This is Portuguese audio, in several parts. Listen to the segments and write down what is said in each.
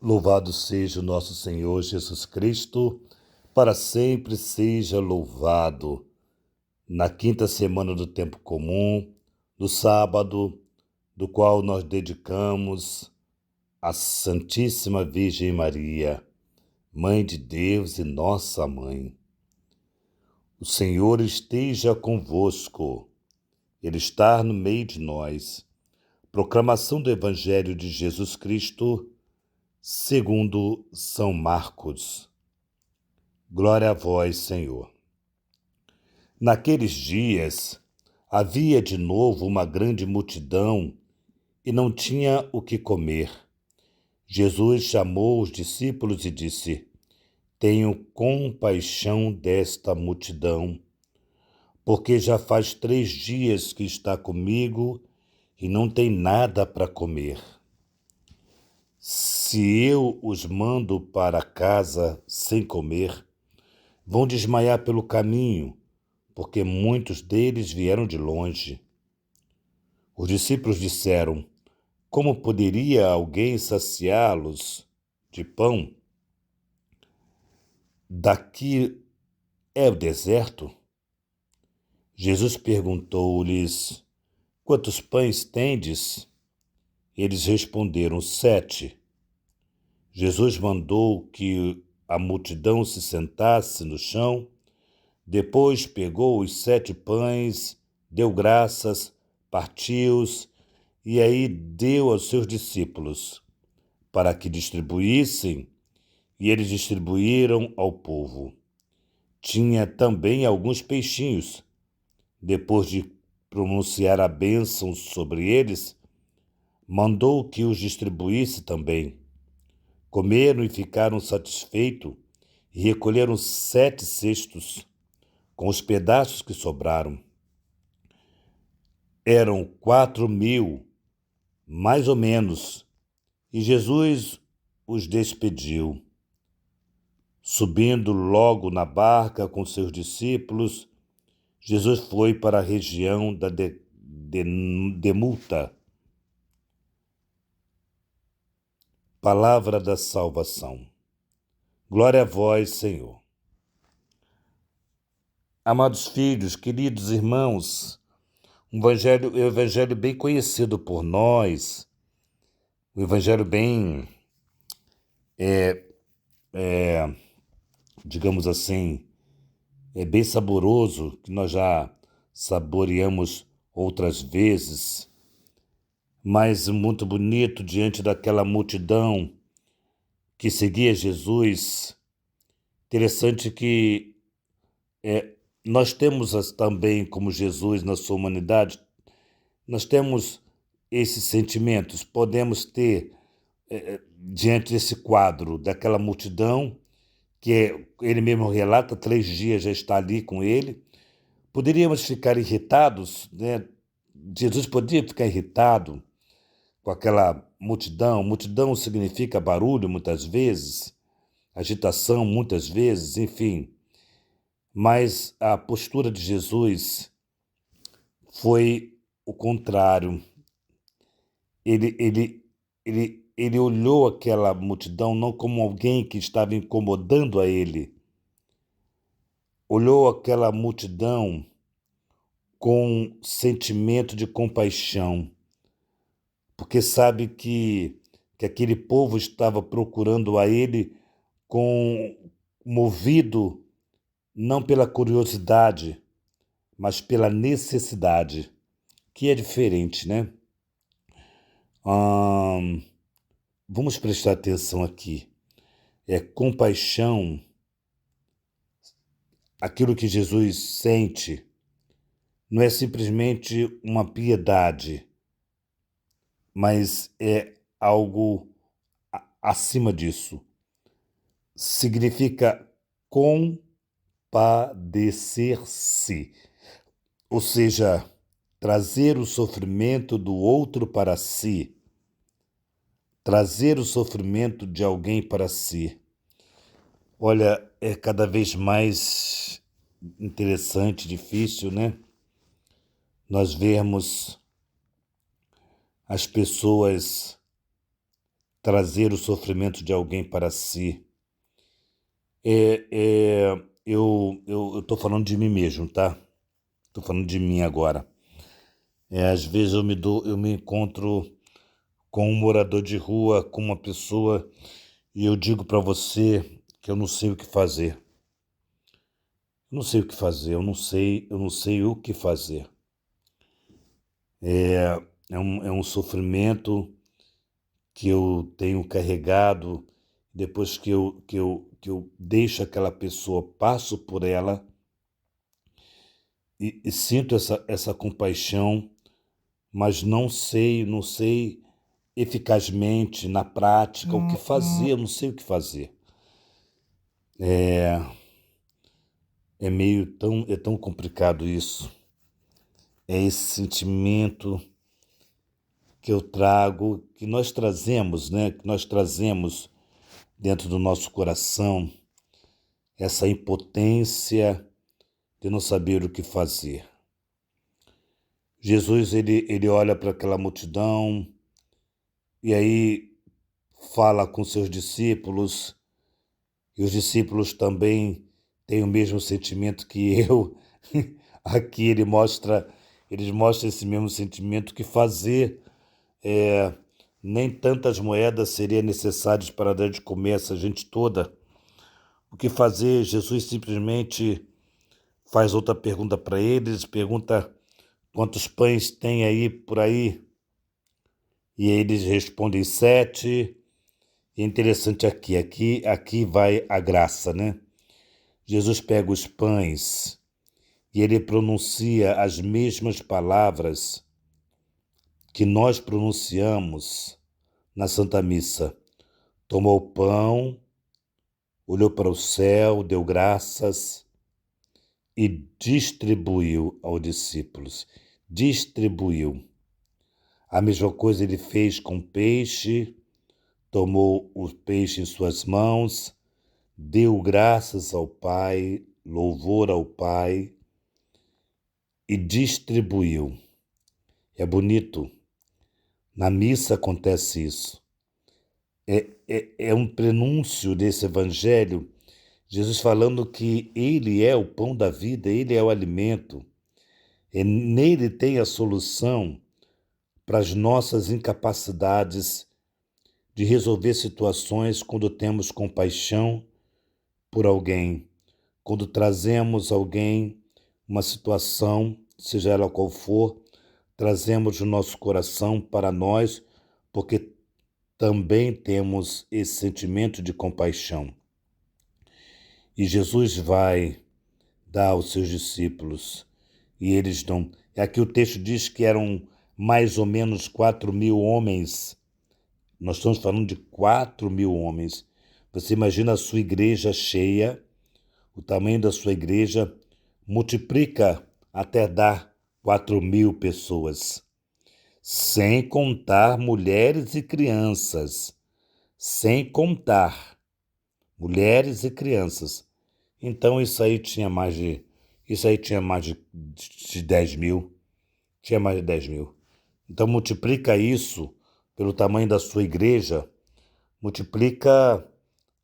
Louvado seja o nosso Senhor Jesus Cristo, para sempre seja louvado. Na quinta semana do tempo comum, no sábado, do qual nós dedicamos à Santíssima Virgem Maria, Mãe de Deus e nossa Mãe. O Senhor esteja convosco, Ele está no meio de nós. Proclamação do Evangelho de Jesus Cristo, segundo São Marcos. Glória a vós, Senhor. Naqueles dias, havia de novo uma grande multidão e não tinha o que comer. Jesus chamou os discípulos e disse: Tenho compaixão desta multidão, porque já faz 3 dias que está comigo e não tem nada para comer. Se eu os mando para casa sem comer, vão desmaiar pelo caminho, porque muitos deles vieram de longe. Os discípulos disseram: Como poderia alguém saciá-los de pão? Daqui é o deserto? Jesus perguntou-lhes: Quantos pães tendes? Eles responderam: 7. Jesus mandou que a multidão se sentasse no chão. Depois pegou os 7 pães, deu graças, partiu-os e aí deu aos seus discípulos para que distribuíssem, e eles distribuíram ao povo. Tinha também alguns peixinhos. Depois de pronunciar a bênção sobre eles, mandou que os distribuísse também. Comeram e ficaram satisfeitos e recolheram 7 cestos com os pedaços que sobraram. Eram 4.000, mais ou menos, e Jesus os despediu. Subindo logo na barca com seus discípulos, Jesus foi para a região da Demulta. Palavra da salvação. Glória a vós, Senhor. Amados filhos, queridos irmãos, um evangelho bem conhecido por nós, um evangelho bem, digamos assim, bem saboroso, que nós já saboreamos outras vezes, mas muito bonito diante daquela multidão que seguia Jesus. Interessante que nós temos também, como Jesus na sua humanidade, nós temos esses sentimentos, podemos ter diante desse quadro daquela multidão, que ele mesmo relata, 3 dias já está ali com ele. Poderíamos ficar irritados, né? Jesus podia ficar irritado com aquela multidão. Multidão significa barulho muitas vezes, agitação muitas vezes, enfim. Mas a postura de Jesus foi o contrário. Ele olhou aquela multidão não como alguém que estava incomodando a ele. Olhou aquela multidão com sentimento de compaixão, porque sabe que aquele povo estava procurando a ele movido não pela curiosidade, mas pela necessidade, que é diferente, né? Vamos prestar atenção aqui. Compaixão, aquilo que Jesus sente, não é simplesmente uma piedade, mas é algo acima disso. Significa compadecer-se, ou seja, trazer o sofrimento do outro para si, trazer o sofrimento de alguém para si. Olha, é cada vez mais interessante, difícil, né? Nós vemos as pessoas trazer o sofrimento de alguém para si. Eu estou falando de mim mesmo, tá? Estou falando de mim agora. Às vezes eu me encontro com um morador de rua, com uma pessoa, e eu digo para você que eu não sei o que fazer. Eu não sei o que fazer, eu não sei o que fazer. É um sofrimento que eu tenho carregado, depois que eu deixo aquela pessoa, passo por ela e sinto essa compaixão, mas não sei eficazmente, na prática, o que fazer, eu não sei o que fazer. É tão complicado isso. É esse sentimento que eu trago, que nós trazemos, né? Que nós trazemos dentro do nosso coração, essa impotência de não saber o que fazer. Jesus, ele olha para aquela multidão e aí fala com seus discípulos, e os discípulos também têm o mesmo sentimento que eu. Aqui eles mostram esse mesmo sentimento que fazer. Nem tantas moedas seriam necessárias para dar de comer essa gente toda. O que fazer? Jesus simplesmente faz outra pergunta para eles, pergunta quantos pães tem aí por aí, e eles respondem 7. E é interessante aqui vai a graça, né? Jesus pega os pães e ele pronuncia as mesmas palavras que nós pronunciamos na Santa Missa. Tomou o pão, olhou para o céu, deu graças e distribuiu aos discípulos. Distribuiu. A mesma coisa ele fez com peixe, tomou o peixe em suas mãos, deu graças ao Pai, louvor ao Pai e distribuiu. É bonito. Na missa acontece isso. É um prenúncio desse evangelho, Jesus falando que Ele é o pão da vida, Ele é o alimento. Nele tem a solução para as nossas incapacidades de resolver situações quando temos compaixão por alguém, quando trazemos alguém, uma situação, seja ela qual for, trazemos o nosso coração para nós, porque também temos esse sentimento de compaixão. E Jesus vai dar aos seus discípulos, e eles dão. Aqui o texto diz que eram mais ou menos 4.000 homens. Nós estamos falando de 4.000 homens. Você imagina a sua igreja cheia, o tamanho da sua igreja, multiplica até dar 4.000 pessoas. Sem contar mulheres e crianças. Sem contar mulheres e crianças. Então isso aí tinha mais de 10 mil. Tinha mais de 10 mil. Então multiplica isso pelo tamanho da sua igreja, multiplica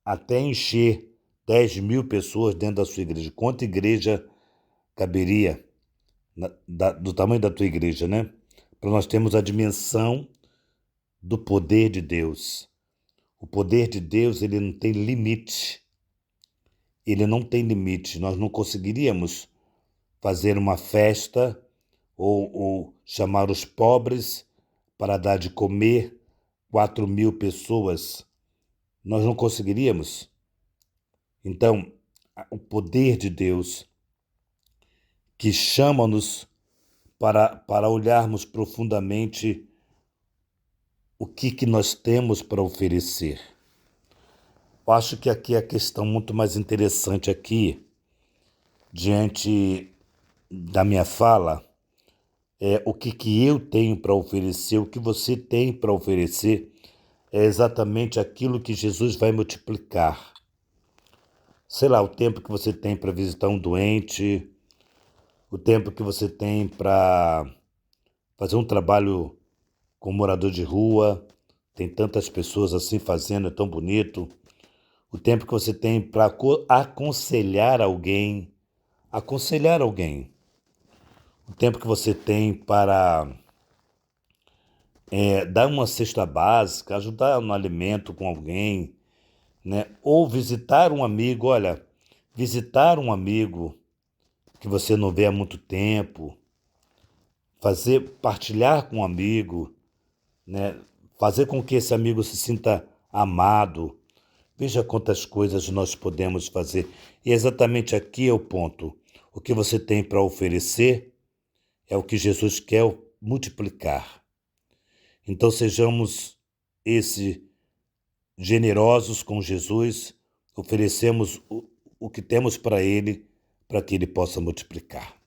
até encher 10.000 pessoas dentro da sua igreja. Quanta igreja caberia do tamanho da tua igreja, né? Para nós termos a dimensão do poder de Deus. O poder de Deus, ele não tem limite. Ele não tem limite. Nós não conseguiríamos fazer uma festa ou chamar os pobres para dar de comer 4.000 pessoas. Nós não conseguiríamos. Então, o poder de Deus que chama-nos para olharmos profundamente o que nós temos para oferecer. Eu acho que aqui a questão muito mais interessante aqui, diante da minha fala, é o que eu tenho para oferecer, o que você tem para oferecer, é exatamente aquilo que Jesus vai multiplicar. Sei lá, o tempo que você tem para visitar um doente, o tempo que você tem para fazer um trabalho com um morador de rua, o tem tantas pessoas assim fazendo, é tão bonito. O tempo que você tem para aconselhar alguém. O tempo que você tem para dar uma cesta básica, ajudar no alimento com alguém, né? Ou visitar um amigo, olha, visitar um amigo que você não vê há muito tempo, partilhar com um amigo, né? Fazer com que esse amigo se sinta amado. Veja quantas coisas nós podemos fazer. E exatamente aqui é o ponto. O que você tem para oferecer é o que Jesus quer multiplicar. Então sejamos generosos com Jesus, oferecemos o que temos para Ele, para que Ele possa multiplicar.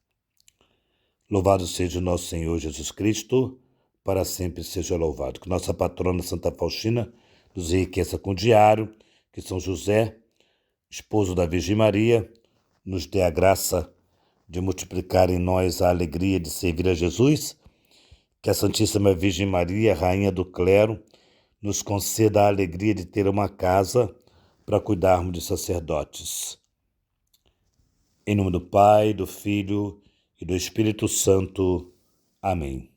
Louvado seja o nosso Senhor Jesus Cristo, para sempre seja louvado. Que nossa patrona Santa Faustina nos enriqueça com o diário, que São José, esposo da Virgem Maria, nos dê a graça de multiplicar em nós a alegria de servir a Jesus, que a Santíssima Virgem Maria, Rainha do Clero, nos conceda a alegria de ter uma casa para cuidarmos de sacerdotes. Em nome do Pai, do Filho e do Espírito Santo. Amém.